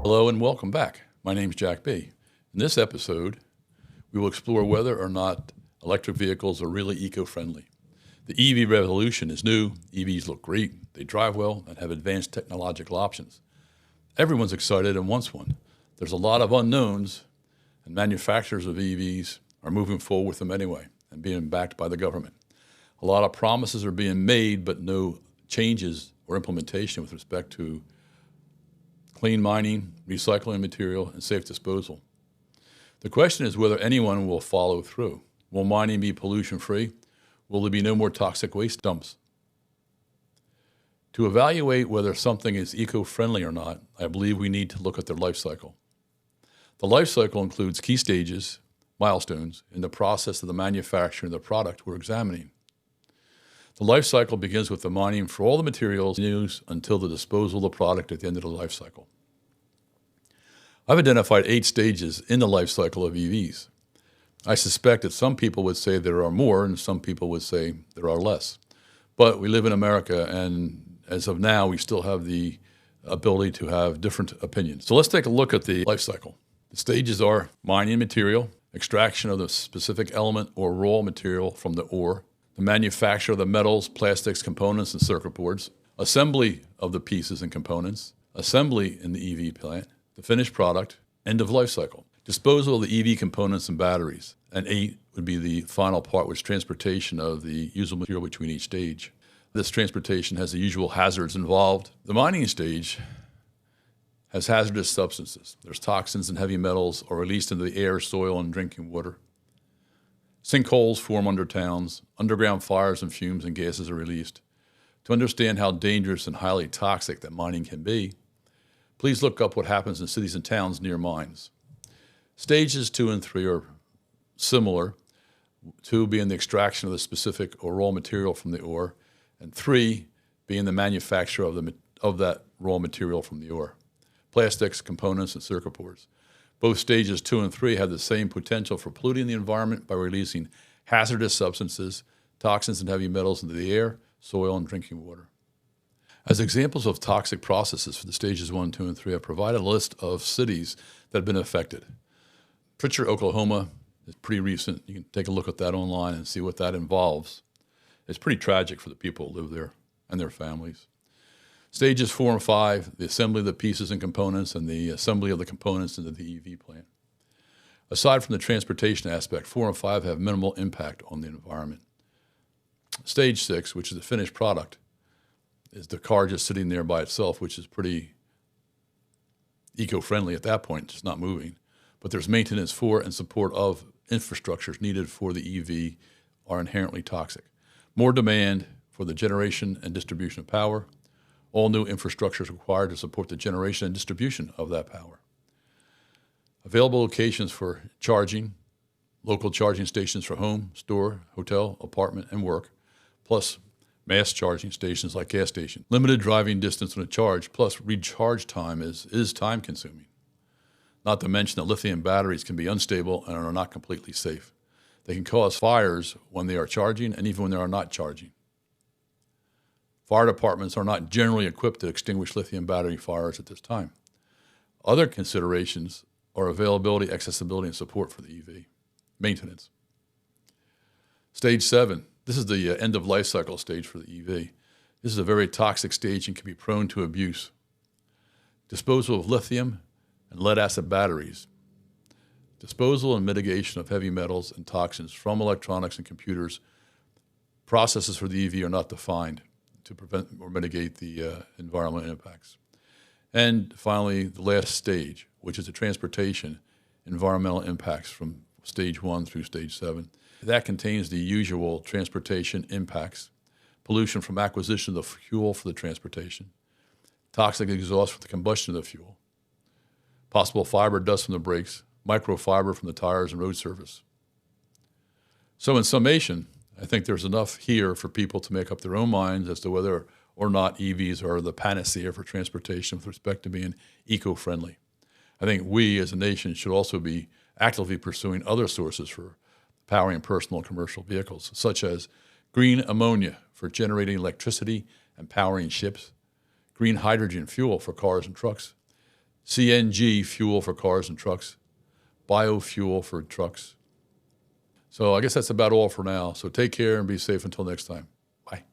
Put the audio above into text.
Hello and welcome back. My name is Jack B. In this episode, we will explore whether or not electric vehicles are really eco-friendly. The EV revolution is new. EVs look great, they drive well, and have advanced technological options. Everyone's excited and wants one. There's a lot of unknowns, and manufacturers of EVs are moving forward with them anyway and being backed by the government. A lot of promises are being made, but no changes or implementation with respect to clean mining, recycling material, and safe disposal. The question is whether anyone will follow through. Will mining be pollution-free? Will there be no more toxic waste dumps? To evaluate whether something is eco-friendly or not, I believe we need to look at their life cycle. The life cycle includes key stages, milestones, in the process of the manufacturing of the product we're examining. The life cycle begins with the mining for all the materials used until the disposal of the product at the end of the life cycle. I've identified 8 stages in the life cycle of EVs. I suspect that some people would say there are more and some people would say there are less. But we live in America, and as of now, we still have the ability to have different opinions. So let's take a look at the life cycle. The stages are mining material, extraction of the specific element or raw material from the ore, the manufacture of the metals, plastics, components, and circuit boards, assembly of the pieces and components, assembly in the EV plant, the finished product, end of life cycle, disposal of the EV components and batteries, and 8 would be the final part, which is transportation of the usable material between each stage. This transportation has the usual hazards involved. The mining stage has hazardous substances. There's toxins and heavy metals are released into the air, soil, and drinking water. Sinkholes form under towns, underground fires and fumes and gases are released. To understand how dangerous and highly toxic that mining can be, please look up what happens in cities and towns near mines. Stages 2 and 3 are similar, 2 being the extraction of the specific or raw material from the ore, and 3 being the manufacture of that raw material from the ore. Plastics, components, and circuit boards. Both stages 2 and 3 have the same potential for polluting the environment by releasing hazardous substances, toxins, and heavy metals into the air, soil, and drinking water. As examples of toxic processes for the stages 1, 2, and 3, I've provided a list of cities that have been affected. Pritchard, Oklahoma is pretty recent. You can take a look at that online and see what that involves. It's pretty tragic for the people who live there and their families. Stages 4 and 5, the assembly of the pieces and components and the assembly of the components into the EV plant. Aside from the transportation aspect, 4 and 5 have minimal impact on the environment. Stage 6, which is the finished product, is the car just sitting there by itself, which is pretty eco-friendly at that point, just not moving. But there's maintenance for and support of infrastructures needed for the EV are inherently toxic. More demand for the generation and distribution of power. All new infrastructure is required to support the generation and distribution of that power. Available locations for charging, local charging stations for home, store, hotel, apartment, and work, plus mass charging stations like gas stations. Limited driving distance on a charge, plus recharge time is time consuming. Not to mention that lithium batteries can be unstable and are not completely safe. They can cause fires when they are charging and even when they are not charging. Fire departments are not generally equipped to extinguish lithium battery fires at this time. Other considerations are availability, accessibility, and support for the EV. Maintenance. Stage 7. This is the end of life cycle stage for the EV. This is a very toxic stage and can be prone to abuse. Disposal of lithium and lead acid batteries. Disposal and mitigation of heavy metals and toxins from electronics and computers. Processes for the EV are not defined to prevent or mitigate the environmental impacts. And finally, the last stage, which is the transportation environmental impacts from stage 1 through stage 7. That contains the usual transportation impacts, pollution from acquisition of the fuel for the transportation, toxic exhaust from the combustion of the fuel, possible fiber dust from the brakes, microfiber from the tires and road surface. So in summation, I think there's enough here for people to make up their own minds as to whether or not EVs are the panacea for transportation with respect to being eco-friendly. I think we as a nation should also be actively pursuing other sources for powering personal and commercial vehicles, such as green ammonia for generating electricity and powering ships, green hydrogen fuel for cars and trucks, CNG fuel for cars and trucks, biofuel for trucks. So I guess that's about all for now. So take care and be safe until next time. Bye.